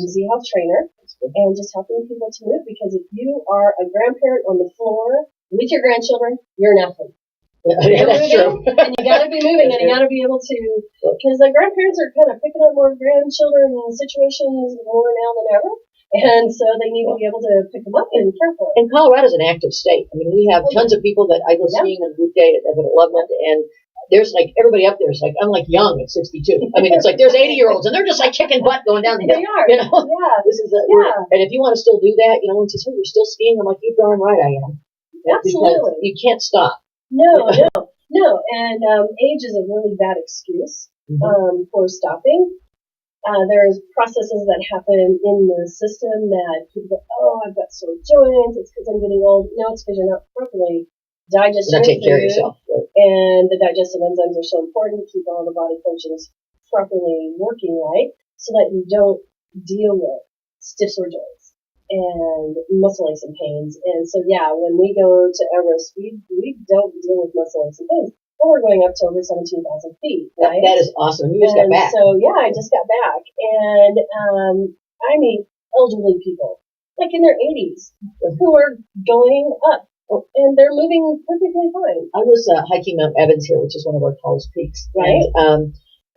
Speaker 7: Z Health trainer and just helping people to move. Because if you are a grandparent on the floor with your grandchildren, you're an athlete.
Speaker 1: Yeah, that's true.
Speaker 7: And you got to be moving, and you got to be able to, because the grandparents are kind of picking up more grandchildren in situations more now than ever. And so they need to be able to pick them up and care for them.
Speaker 1: And Colorado's an active state. I mean, we have tons of people that I go seeing on group day at Loveland, and there's like everybody up there is like, I'm like young at 62. I mean, it's like there's 80-year-olds, and they're just like kicking butt going down the hill.
Speaker 7: They are.
Speaker 1: You know?
Speaker 7: Yeah.
Speaker 1: This is and if you want to still do that, you know, when says, "Oh, you're still skiing," I'm like, "You darn right I am."
Speaker 7: Absolutely.
Speaker 1: Because you can't stop.
Speaker 7: No. And age is a really bad excuse for stopping. There's processes that happen in the system that people go, "Oh, I've got sore joints. It's because I'm getting old." No, it's because you're not properly digesting
Speaker 1: Not taking
Speaker 7: food.
Speaker 1: care of yourself. Right.
Speaker 7: And the digestive enzymes are so important to keep all the body functions properly working right so that you don't deal with stiff sore joints and muscle aches and pains. And so, yeah, when we go to Everest, we don't deal with muscle aches and pains. Well, we're going up to over 17,000 feet, right?
Speaker 1: That is awesome. You just got back.
Speaker 7: So, yeah, I just got back. And I meet elderly people, like in their 80s, who are going up. And they're moving perfectly fine.
Speaker 1: I was hiking Mount Evans here, which is one of our tallest peaks.
Speaker 7: Right.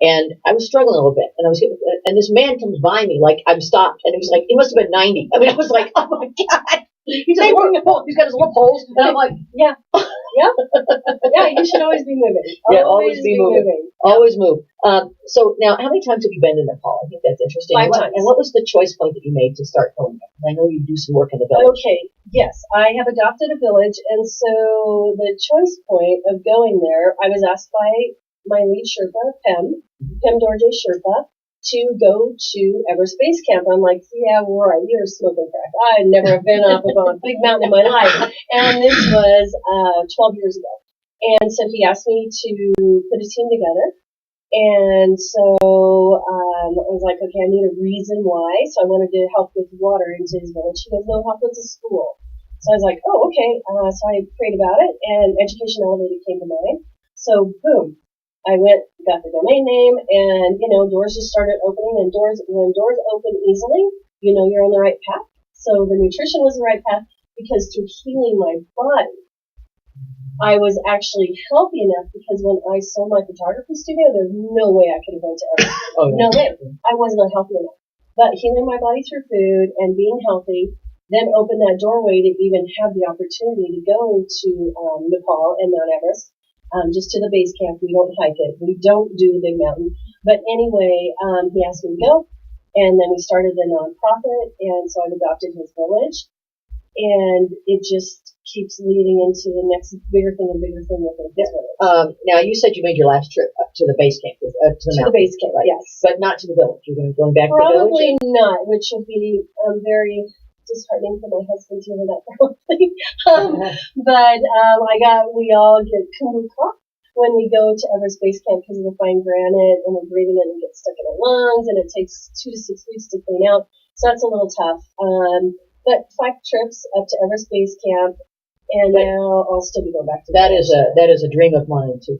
Speaker 1: And I was struggling a little bit. And this man comes by me, like, I'm stopped. And he was like, he must have been 90. I mean, I was like, oh my God. He's got his little poles. And I'm like,
Speaker 7: yeah. Yeah, you should always be moving.
Speaker 1: Always be moving. Always move. So now, how many times have you been to Nepal? I think that's interesting.
Speaker 7: 5 times.
Speaker 1: And what was the choice point that you made to start going there? I know you do some work in the village.
Speaker 7: Okay, yes, I have adopted a village, and so the choice point of going there, I was asked by my lead Sherpa, Pem Dorje Sherpa, to go to Everest Base Camp. I'm like, yeah, right, you're smoking crack. I never have been up on a big mountain in my life. And this was 12 years ago. And so he asked me to put a team together. And so I was like, okay, I need a reason why. So I wanted to help with water into his village. He goes, no, help with the school. So I was like, oh, okay. So I prayed about it, and Education Elevated came to mind. So boom, I went, got the domain name, and, doors just started opening. And when doors open easily, you're on the right path. So the nutrition was the right path because through healing my body, I was actually healthy enough because when I sold my photography studio, there's no way I could have gone to Everest. No way. I was not healthy enough. But healing my body through food and being healthy then opened that doorway to even have the opportunity to go to Nepal and Mount Everest. Just to the base camp. We don't hike it. We don't do the big mountain. But anyway, he asked me to go, and then we started the nonprofit, and so I've adopted his village. and it just keeps leading into the next bigger thing and bigger thing within this village.
Speaker 1: Now, you said you made your last trip up to the base camp, to the
Speaker 7: base camp,
Speaker 1: right?
Speaker 7: Yes,
Speaker 1: but not to the village. You're going back to the village.
Speaker 7: Probably not, which will be very disheartening for my husband to hear that probably. We all get kumbuka when we go to Everest Base Camp because of the fine granite, and we're breathing it and it gets stuck in our lungs, and it takes 2 to 6 weeks to clean out. So that's a little tough. But 5 trips up to Everest Base Camp, and now I'll still be going back to
Speaker 1: that. Is a dream of mine to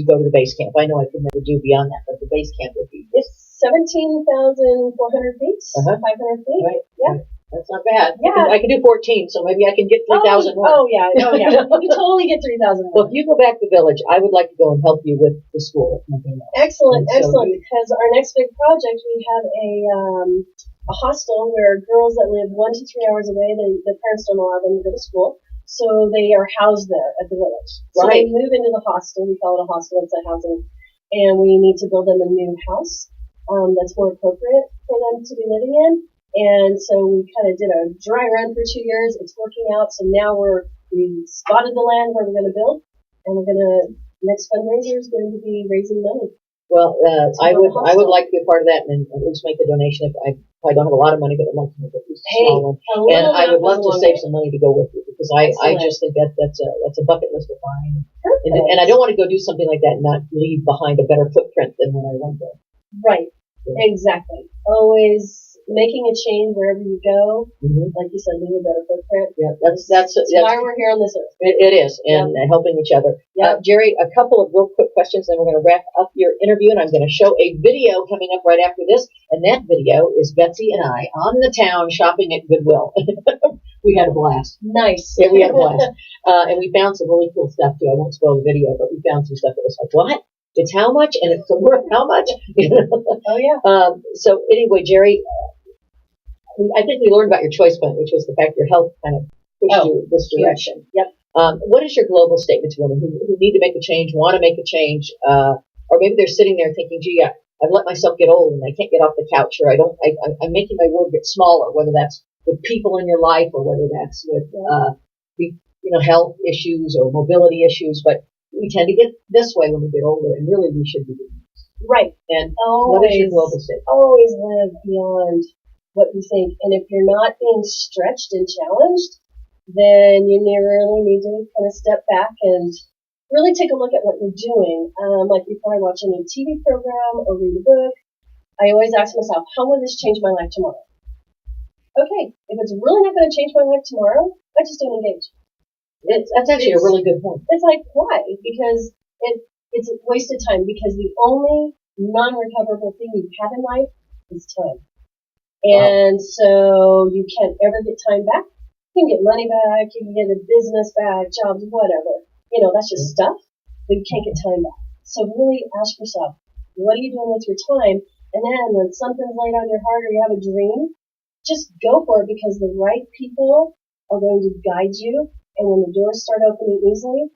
Speaker 1: go to the base camp. I know I could never do beyond that, but the base camp would be.
Speaker 7: It's 17,400 feet, 500 feet.
Speaker 1: Right.
Speaker 7: Yeah.
Speaker 1: Right. That's not bad.
Speaker 7: Yeah.
Speaker 1: I can do 14, so maybe I can get 3,000 more.
Speaker 7: Oh, yeah. You can totally get 3,000 more.
Speaker 1: Well, if you go back to the village, I would like to go and help you with the school, if nothing else.
Speaker 7: Excellent. Because our next big project, we have a hostel where girls that live 1 to 3 hours away, the parents don't allow them to go to school, so they are housed there at the village. So
Speaker 1: Right.
Speaker 7: they move into the hostel. We call it a hostel. It's a housing, and we need to build them a new house that's more appropriate for them to be living in. And so we kind of did a dry run for 2 years. It's working out. So now we spotted the land where we're going to build, and next fundraiser is going to be raising money.
Speaker 1: Well, I would like to be a part of that and at least make a donation. If I don't have a lot of money, but I'd like to make at least a small one. And I would love to save some money to go with you because I just think that's a bucket list of mine. And I don't want to go do something like that and not leave behind a better footprint than when I went there.
Speaker 7: Right. Yeah. Exactly. Always making a change wherever you go. Mm-hmm. Like you said, leave a better footprint. Yeah, that's why we're here on this earth.
Speaker 1: It is, and helping each other.
Speaker 7: Yep.
Speaker 1: Jerry, a couple of real quick questions, then we're going to wrap up your interview, and I'm going to show a video coming up right after this, and that video is Betsy and I on the town shopping at Goodwill. We had a blast.
Speaker 7: Nice.
Speaker 1: Yeah, we had a blast. And we found some really cool stuff, too. I won't spoil the video, but we found some stuff that was like, what? It's how much? And it's worth how much?
Speaker 7: Oh, yeah.
Speaker 1: So anyway, Jerry, I think we learned about your choice point, which was the fact your health kind of pushed you this direction.
Speaker 7: Yep.
Speaker 1: What is your global statement to women who need to make a change, want to make a change, or maybe they're sitting there thinking, gee, I've let myself get old and I can't get off the couch, or I'm making my world get smaller, whether that's with people in your life or whether that's with, health issues or mobility issues, but we tend to get this way when we get older, and really we should be doing this.
Speaker 7: Right.
Speaker 1: And what is your global statement?
Speaker 7: Always live beyond what you think, and if you're not being stretched and challenged, then you really need to kind of step back and really take a look at what you're doing. Like before I watch a new TV program or read a book, I always ask myself, how will this change my life tomorrow? Okay, if it's really not going to change my life tomorrow, I just don't engage.
Speaker 1: That's actually a really good point.
Speaker 7: It's like, why? Because it's a wasted time, because the only non-recoverable thing you have in life is time. And so you can't ever get time back. You can get money back, you can get a business back, jobs, whatever. That's just stuff, but you can't get time back. So really ask yourself, what are you doing with your time? And then when something's laid on your heart or you have a dream, just go for it, because the right people are going to guide you. And when the doors start opening easily,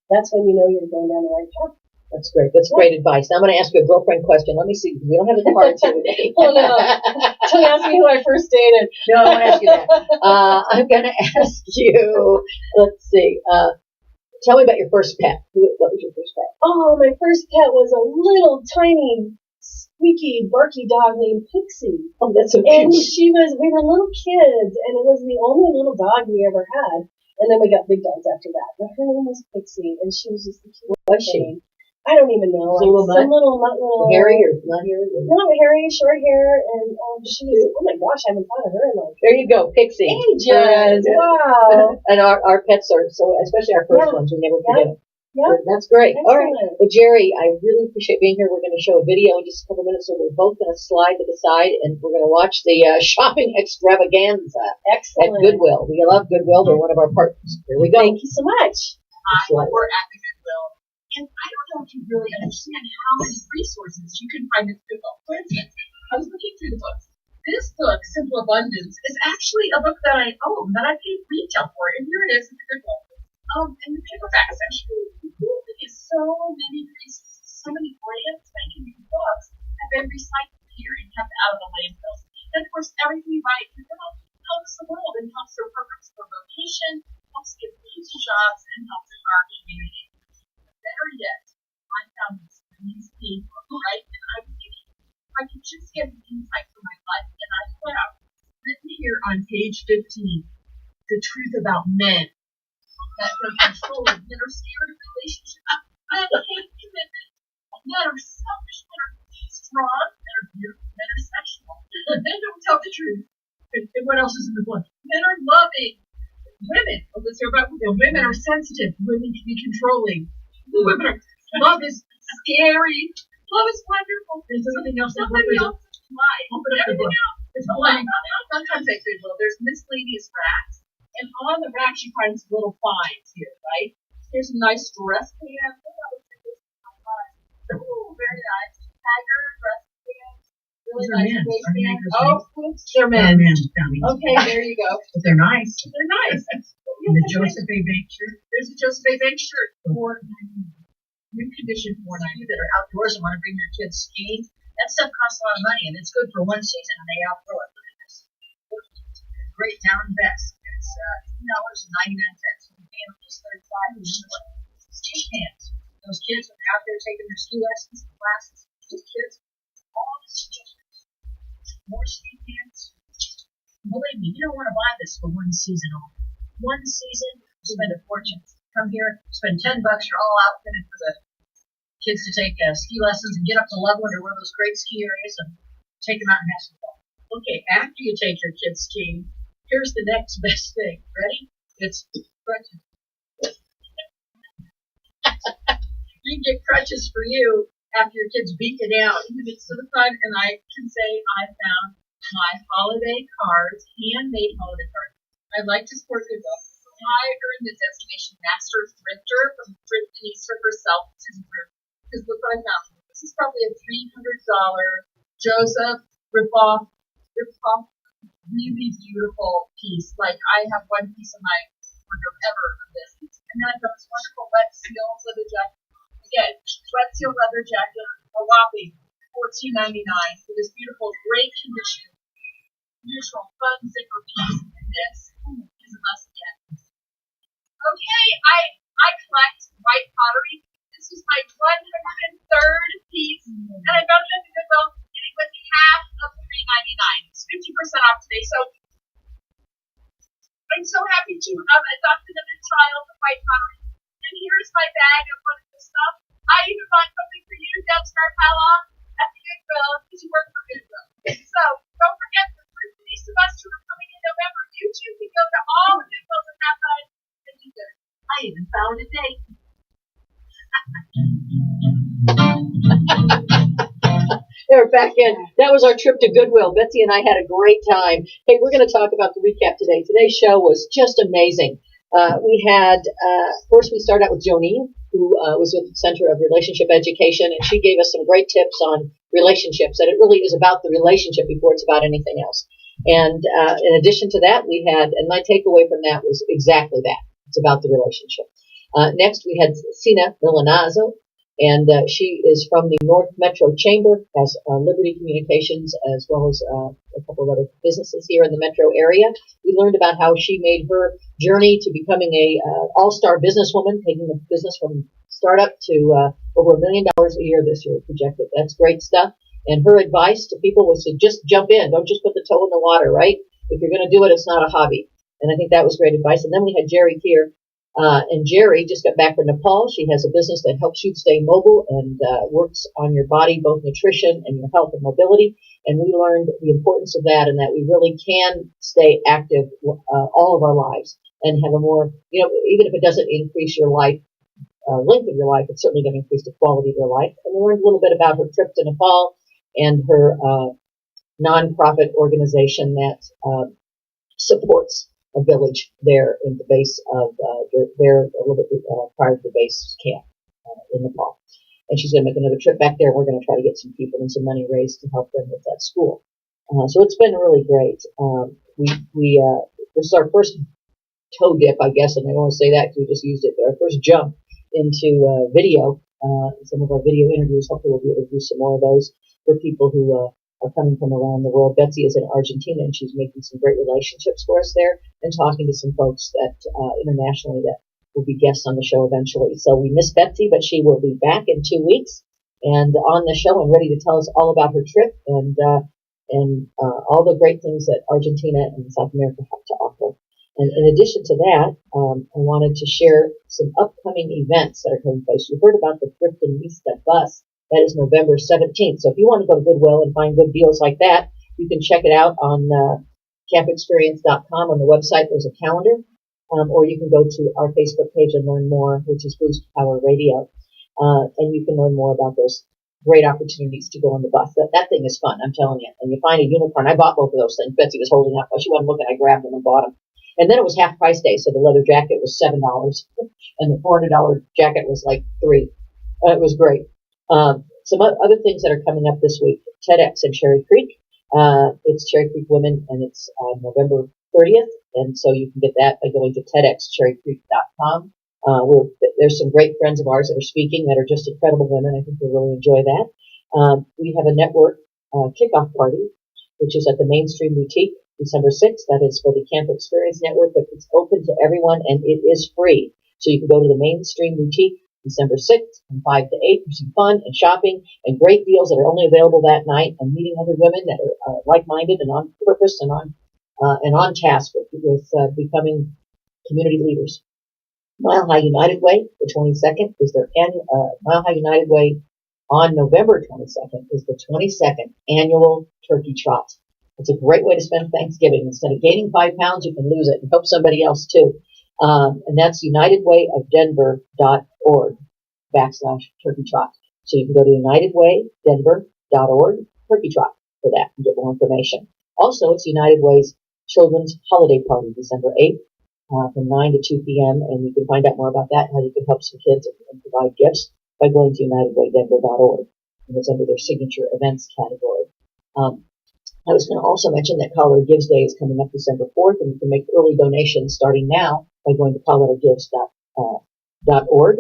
Speaker 7: that's when you know you're going down the right path.
Speaker 1: That's great. That's great advice. Now I'm going to ask you a girlfriend question. Let me see. We don't have the cards here today.
Speaker 7: Oh, no. Don't ask me who I first dated.
Speaker 1: No, I won't ask you that. I'm going to ask you, let's see. Tell me about your first pet. What was your first pet?
Speaker 7: Oh, my first pet was a little tiny, squeaky, barky dog named Pixie.
Speaker 1: Oh, that's so
Speaker 7: cute. And we were little kids, and it was the only little dog we ever had. And then we got big dogs after that. But her name was Pixie, and she was just the cutest.
Speaker 1: What was she?
Speaker 7: I don't even know.
Speaker 1: Some little hairy or not hairy?
Speaker 7: Not hairy, short hair, and she was, oh my gosh, I haven't thought of her in like.
Speaker 1: There you go, Pixie.
Speaker 7: Ages. Wow.
Speaker 1: And our pets are, so especially our first ones, we never forget them.
Speaker 7: Yeah.
Speaker 1: That's great.
Speaker 7: Excellent.
Speaker 1: All right. Well, Jerry, I really appreciate being here. We're going to show a video in just a couple minutes, so we're both going to slide to the side, and we're going to watch the shopping extravaganza at Goodwill. We love Goodwill. They're one of our partners. Here we go.
Speaker 7: Thank you so much.
Speaker 3: We're at the Goodwill, and I don't know if you really understand how many resources you can find at Goodwill. For instance, I was looking through the books. This book, Simple Abundance, is actually a book that I own, that I paid retail for, and here it is at the Goodwill. In the paperback section, the cool thing is so many resources, so many brand spanking new books have been recycled here and kept out of the landfills. And of course, everything you buy at Goodwill helps the world and helps their programs for education helps give these jobs and helps our community. Better yet, I found this amazing book, right? And I was thinking, if I could just get an insight for my life, and I found written here on page 15, the truth about men. That they're controlling, men are scared of relationships, men hate commitment, men are selfish, men are strong, men are beautiful, men are sexual, men don't tell the truth. And what else is in the book? Men are loving. Women, let's hear about women. Women are sensitive. Women can be controlling. Love is scary. Love is wonderful. There's something else. Somebody else's life. Everything else is lying. Sometimes I say, well, there's miscellaneous racks. And on the racks, you find some little finds here, right? Here's a nice dress pants. Oh, very nice. Tiger dress pants. Really nice waistband. Oh, oops, they're men. Okay, there you go.
Speaker 5: But they're nice.
Speaker 3: They're nice.
Speaker 5: And the Joseph A. Bank shirt.
Speaker 3: There's a Joseph A. Bank shirt. New condition $4.90 that are outdoors and want to bring their kids skiing. That stuff costs a lot of money, and it's good for one season, and they outgrow it. Look at this. Great down vest. It's $2.99. You can pay at least $35. Ski pants. Those kids when they're out there taking their ski lessons and classes. Those kids, all the suggestions. More ski pants. Believe me, you don't want to buy this for one season only. One season, spend a fortune. Come here, spend $10. You're all outfitted for the kids to take ski lessons and get up to Loveland or one of those great ski areas and take them out and have some fun. Okay, after you take your kids skiing, here's the next best thing. Ready? It's crutches. You can get crutches for you after your kids beat you down. Even if it's to the fun, and I can say I found my holiday cards, handmade holiday cards. I'd like to support Goodwill. I earned the designation Master Thrifter from Thrift Denise herself, Susan Brew. Because look what I found. This is probably a $300 Joseph ripoff, really beautiful piece. Like I have one piece of my wardrobe ever of this. And then I've got this wonderful wet seal leather jacket. Again, wet seal leather jacket, a whopping $14.99 for this beautiful, great condition, neutral, fun zipper piece. And this is a must get. Okay, I collect white pottery. This is my 103rd piece, and I found it at the Goodwill, and it was half of $3.99. It's 50% off today, so I'm so happy to have adopted another child of white pottery. And here's my bag of wonderful stuff. I even bought something for you, Debstar Pala, at the Goodwill, because you work for Goodwill. So don't forget the first Denise semester are coming in November. You too can go to all the Goodwills and have fun. I even found a date.
Speaker 1: They're back in. That was our trip to Goodwill. Betsy and I had a great time. Hey, we're going to talk about the recap today. Today's show was just amazing. We had, first we started out with Jonine, who was with the Center of Relationship Education, and she gave us some great tips on relationships, that it really is about the relationship before it's about anything else. And in addition to that, we had, and my takeaway from that was exactly that. It's about the relationship. Next, we had Sina Milanazzo, and she is from the North Metro Chamber, has Liberty Communications, as well as a couple of other businesses here in the metro area. We learned about how she made her journey to becoming a all-star businesswoman, taking the business from startup to over $1 million a year this year projected. That's great stuff. And her advice to people was to just jump in. Don't just put the toe in the water, right? If you're going to do it, it's not a hobby. And I think that was great advice. And then we had Jerry here. And Jerry just got back from Nepal. She has a business that helps you stay mobile and works on your body, both nutrition and your health and mobility. And we learned the importance of that, and that we really can stay active all of our lives and have a more, even if it doesn't increase your life, length of your life, it's certainly going to increase the quality of your life. And we learned a little bit about her trip to Nepal and her nonprofit organization that supports a village there in the base of there a little bit prior to the base camp in Nepal. And she's going to make another trip back there. We're going to try to get some people and some money raised to help them with that school. So it's been really great. This is our first toe dip, I guess, and I don't want to say that because we just used it, but our first jump into video, some of our video interviews. Hopefully we'll be able to do some more of those for people who are coming from around the world. Betsy is in Argentina, and she's making some great relationships for us there and talking to some folks that internationally that will be guests on the show eventually. So we miss Betsy, but she will be back in 2 weeks and on the show and ready to tell us all about her trip and all the great things that Argentina and South America have to offer. And in addition to that, I wanted to share some upcoming events that are taking place. You heard about the Thriftinista bus. That is November 17th. So if you want to go to Goodwill and find good deals like that, you can check it out on campexperience.com. On the website, there's a calendar. Or you can go to our Facebook page and learn more, which is Boost Power Radio. And you can learn more about those great opportunities to go on the bus. That thing is fun, I'm telling you. And you find a unicorn. I bought both of those things. Betsy was holding up. While she wasn't looking, I grabbed them and bought them. And then it was half price day, so the leather jacket was $7, and the $400 jacket was like $3. It was great. Some other things that are coming up this week: TEDx in Cherry Creek. It's Cherry Creek Women, and it's on November 30th, and so you can get that by going to TEDxCherryCreek.com. There's some great friends of ours that are speaking that are just incredible women. I think you'll really enjoy that. We have a network kickoff party, which is at the Mainstream Boutique, December 6th. That is for the Camp Experience Network, but it's open to everyone, and it is free. So you can go to the Mainstream Boutique December 6th from 5 to 8 for some fun and shopping and great deals that are only available that night, and meeting other women that are like-minded and on purpose and on task with becoming community leaders. Mile High United Way, the 22nd, is their annual Mile High United Way on November 22nd is the 22nd annual turkey trot. It's a great way to spend Thanksgiving. Instead of gaining 5 pounds, you can lose it and help somebody else too. And that's UnitedWayOfDenver.org/turkey trot. So you can go to UnitedWayDenver.org turkey trot for that and get more information. Also, it's United Way's Children's Holiday Party, December 8th, from 9 to 2 p.m. And you can find out more about that, how you can help some kids and provide gifts by going to UnitedWayDenver.org. And it's under their signature events category. I was going to also mention that Colorado Gives Day is coming up December 4th, and you can make early donations starting now by going to coloradogives.org.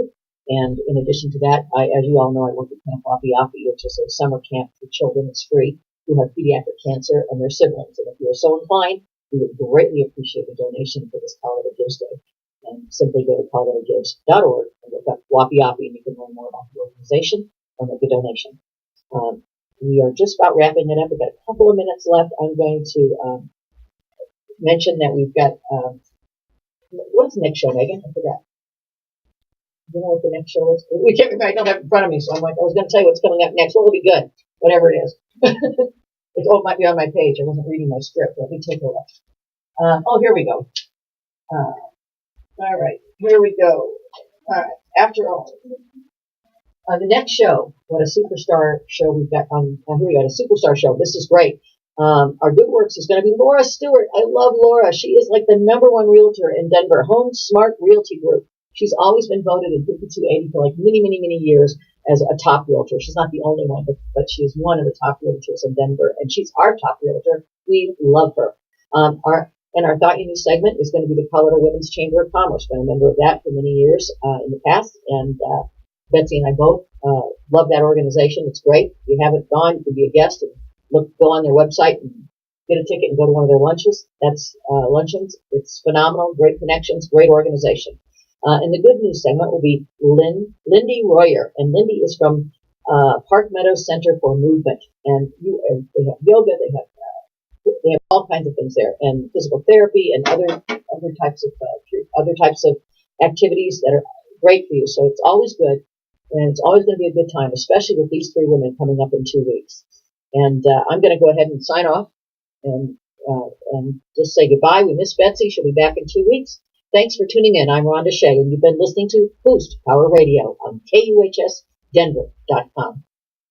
Speaker 1: And in addition to that, as you all know, I work at Camp Wapi Api, which is a summer camp for children. It's free who have pediatric cancer and their siblings. And if you're so inclined, we would greatly appreciate a donation for this Colorado Gives Day. And simply go to coloradogives.org and look up Wapi Api, and you can learn more about the organization or make a donation. We are just about wrapping it up. We've got a couple of minutes left. I'm going to mention that we've got, what's the next show, Megan? I forgot. You know what the next show is? I don't have it in front of me, so I was going to tell you what's coming up next. Well, it'll be good, whatever it is. It might be on my page. I wasn't reading my script. Let me take a look. Here we go. All right, here we go. All right, after all. The next show, what a superstar show we've got on, here we got a superstar show. This is great. Our Good Works is going to be Laura Stewart. I love Laura. She is like the #1 realtor in Denver, Home Smart Realty Group. She's always been voted in 5280 for like many, many, many years as a top realtor. She's not the only one, but she is one of the top realtors in Denver, and she's our top realtor. We love her. Our Thought You Knew segment is going to be the Colorado Women's Chamber of Commerce. Been a member of that for many years in the past, and Betsy and I both love that organization. It's great. If you haven't gone, you can be a guest and go on their website and get a ticket and go to one of their lunches. That's luncheons. It's phenomenal. Great connections. Great organization. And the good news segment will be Lindy Royer, and Lindy is from Park Meadows Center for Movement, and they have yoga. They have all kinds of things there, and physical therapy and other types of activities that are great for you. So it's always good. And it's always going to be a good time, especially with these 3 women coming up in 2 weeks. And I'm going to go ahead and sign off and just say goodbye. We miss Betsy. She'll be back in 2 weeks. Thanks for tuning in. I'm Rhonda Shea, and you've been listening to Boost Power Radio on KUHSDenver.com.